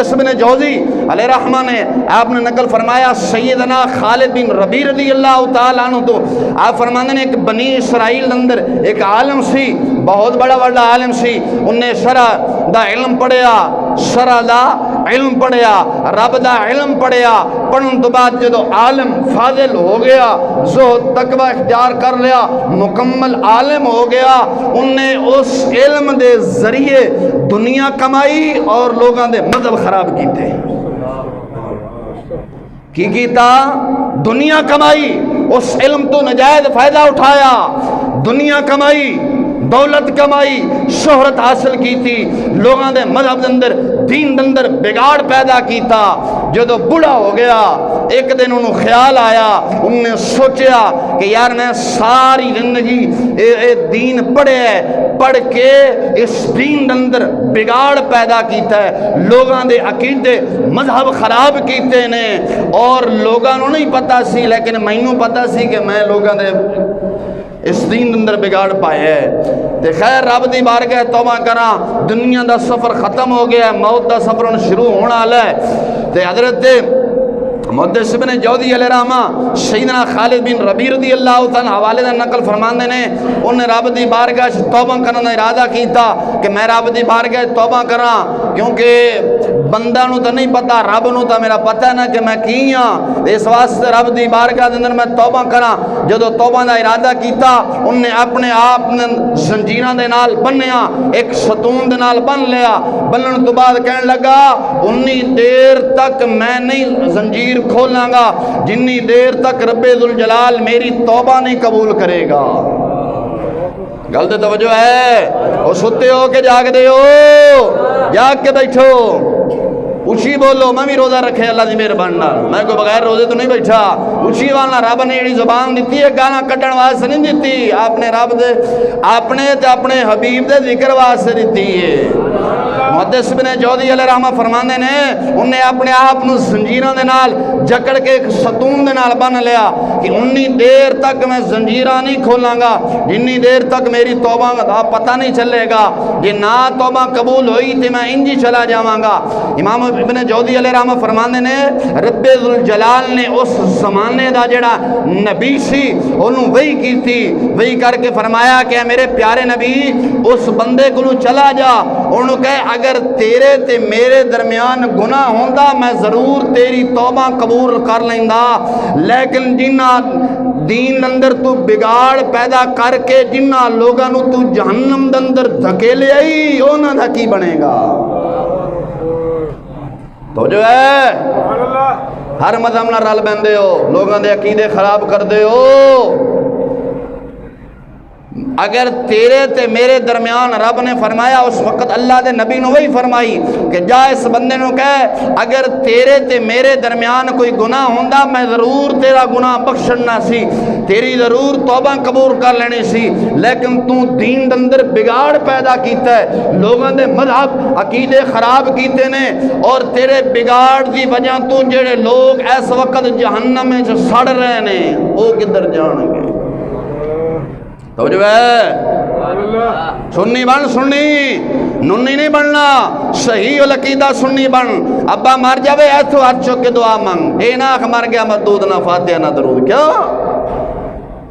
इब्न जौज़ी अलैहिर्रहमा ने आपने नकल फरमाया सैयदना खालिद बिन रबी रज़ियल्लाहु तआला अन्हु तो आप फरमाते हैं एक बनी इसराइल अंदर एक आलम सी, बहुत बड़ा आलम सी, उन्हें शरा दा इल्म पढ़िया, शरा दा इल्म पढ़िया, रब दा इल्म पढ़िया। पढ़ने तो बाद जो आलम फाजिल हो गया, ज़ुहद तकवा इख्तियार कर लिया, मुकम्मल आलम हो गया, उन्हें उस इल्म दे जरिए दुनिया कमाई और लोगों दे मजहब खराब कीते। की कीता? दुनिया कमाई, उस इल्म तो नजायज फायदा उठाया, दुनिया कमाई, दौलत कमाई, शोहरत हासिल की थी, लोगों के मजहब के अंदर दीन के अंदर बिगाड़ पैदा किया। जो बूढ़ा हो गया एक दिन उन्होंने ख्याल आया, उन्हें सोचा कि यार मैं सारी जिंदगी ये दीन पढ़े है, पढ़ के इस दीन के अंदर बिगाड़ पैदा किया है, लोगों के अकीदे मजहब खराब किए ने और लोगों को नहीं पता सी, लेकिन मैनू पता सी कि मैं लोगों के इस दीन अंदर बिगाड़ पाया है। तो खैर रब दी बारगाह तौबा करा, दुनिया का सफ़र ख़त्म हो गया, मौत का सफ़र शुरू होने वाला है। तो हज़रत मुहद्दिस इब्न जौज़ी अलैहिर्रहमा सैयदना खालिद बिन रबी रज़ियल्लाहु तआला हवाले का नकल फरमाते ने, उन्हें रब दी बारगाह तौबा करने का इरादा किया कि मैं रब दी बारगाह तौबा करा, क्योंकि बंदा नूं तो नहीं पता, रब नूं तो मेरा पता ना कि मैं की हाँ, इस वास्ते रब दी बारगाह के अंदर मैं तौबा करा। जो तौबा का इरादा किया, उन्हें अपने आप जंजीरां दे नाल बन्निया, एक सतून दे नाल बन लिया। बनने तो बाद कहने लगा उन्नी देर तक मैं नहीं जंजीर खोलांगा जिन्नी देर तक रब्बे जुल जलाल मेरी तौबा नहीं कबूल करेगा। गल तो तवज्जो है, वो सुते हो के जागदे हो, जाग के बैठो, उची बोलो, मैं भी रोजा रखे अल्लाह की मेहरबानी नाल, मैं कोई बगैर रोजे तो नहीं बैठा। उची वाला रब ने जी जुबान दी है गाना कढ़न वास्ते नहीं दी, आपने रब दे अपने हबीब दे जिक्र वास्ते दी है। मुहद्दिस इब्न जौज़ी अलैहिर्रहमा फरमाते ने उन्हें अपने आप को जंजीरां दे नाल जकड़ के एक सतून दे नाल बन लिया कि उन्नी देर तक मैं जंजीरां नहीं खोलांगा जिन्नी देर तक मेरी तौबा का पता नहीं चलेगा। जे ना तौबा कबूल हुई तो मैं इंज ही चला जावांगा। इमाम इब्न जौज़ी अलैहिर्रहमा फरमाते ने रब्बे जुल जलाल ने उस ज़माने का जिहड़ा नबी सी उन्होंने वही की थी, वही करके फरमाया कि मेरे प्यारे नबी उस बंदे को चला जा, उन्होंने कहे अगर तेरे ते मेरे दरमियान गुनाह होंदा मैं जरूर तेरी तौबा कबूल कर लेंदा, लेकिन जिन्ना दीन अंदर तू बिगाड़ पैदा करके जिन्ना लोगों को तू जहन्नम दे अंदर धकेले आई उन्हां दा की बनेगा। तो जो है हर मजहब नाल रल बैठे हो, लोगों के अकीदे खराब करते हो। अगर तेरे ते मेरे दरमियान रब ने फरमाया उस वक्त अल्लाह के नबी ने वही फरमाई कि जा इस बंदे ने कह अगर तेरे ते मेरे दरमियान कोई गुनाह होंदा मैं जरूर तेरा गुनाह बख्शना सी, तेरी जरूर तौबा कबूल कर लेनी सी, लेकिन तू दीन अंदर बिगाड़ पैदा किया है, लोगों के मजहब अकीदे खराब किए ने और तेरे बिगाड़ की वजह तू जेड़े लोग इस वक्त जहन्नम में सड़ रहे ने वो किधर जाएंगे। तो जो है सुन्नी बन, सुन्नी नुन्नी नहीं बनना, सही अकीदा सुन्नी बन। अब्बा मर जावे ऐसो हाथ चुक के दुआ मंग, ये ना आख मर गया मैं दूध ना फातिहा ना दरूद, क्यों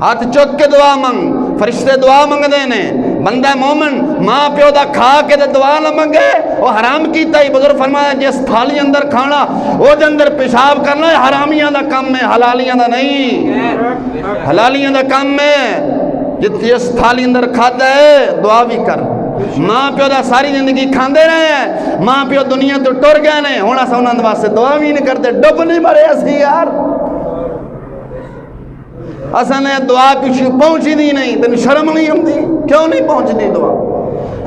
हाथ चुक के दुआ मंग। फरिश्ते दुआ मंगते ने, बंदा मोमिन माँ प्यो का खा के दुआ ना मंगे वो हराम किया ही। बुजुर्ग फरमाया जिस थाली अंदर खाना वो अंदर पेशाब करना हरामियां का काम है, हलालियां का नहीं, हलालियां का काम है। जिस थाली अंदर खाता है दुआ भी कर। माँ प्यो का सारी जिंदगी खाते रहे हैं, माँ प्यो दुनिया तो टुर गए ने, होना सा उन्होंने वास्ते दुआ भी नहीं करते, डुब नहीं मरे असी यार, असने दुआ पिछू पहुंची दी नहीं, तेन शर्म नहीं आती, क्यों नहीं पहुंचती दुआ?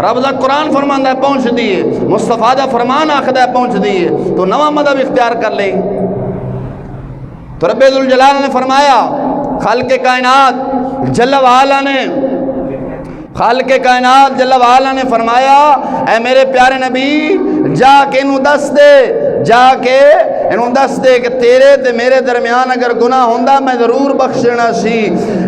रब का कुरान फरमांदा है पहुंचती है, मुस्तफा का फरमान आखदा है पहुंचती है, तो नवा मजहब इख्तियार कर ले। तो रब्बे जुल जलाल ने फरमाया खालिक़े कायनात जल्ल वाला ने खालिक़े कायनात जल्ल वाला ने फरमाया, ऐ मेरे प्यारे नबी जाके इनू दस दे, जाके इनू दस दे कि तेरे ते मेरे दरम्यान अगर गुनाह होंदा मैं जरूर बख्शना सी।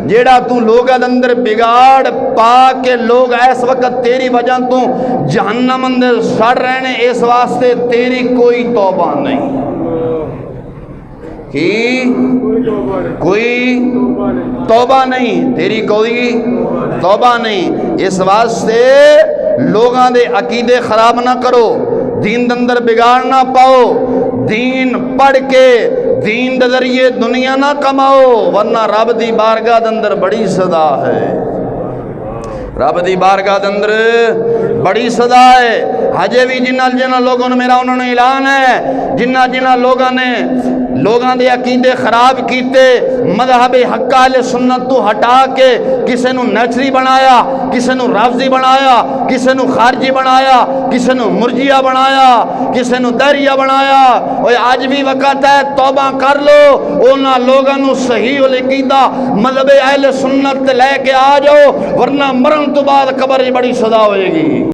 जेड़ा तू लोगों के अंदर बिगाड़ पा के लोग इस वक्त तेरी वजह तू जहन्नम अंदर सड़ रहे ने, इस वास्ते तेरी कोई तौबा नहीं कि कोई तौबा नहीं, तेरी कोई तौबा नहीं। इस वास्ते लोगों दे अकीदे खराब ना करो, दीन के अंदर बिगाड़ ना पाओ, दीन पढ़ के दीन के जरिए दुनिया ना कमाओ, वरना रब दी बारगाह के अंदर बड़ी सदा है, रब दी बारगाह के अंदर बड़ी सदा है। हजे भी जिन्ना लोगों ने मेरा उन्होंने ऐलान है, जिन्ना लोगों ने लोगों के अकीदे खराब किए, मजहब हक अहले सुन्नत तो हटा के किसी को नैचरी बनाया, किसी को राफजी बनाया, किसी को खारजी बनाया, किसी को मुर्जिया बनाया, किसी को दरिया बनाया। और आज भी वक़्त है, तौबा कर लो, उन्होंने लोगों को सही अकीदा मजहब अहले सुन्नत लैके आ जाओ, वरना मरण तो बाद कब्र बड़ी सदा होएगी।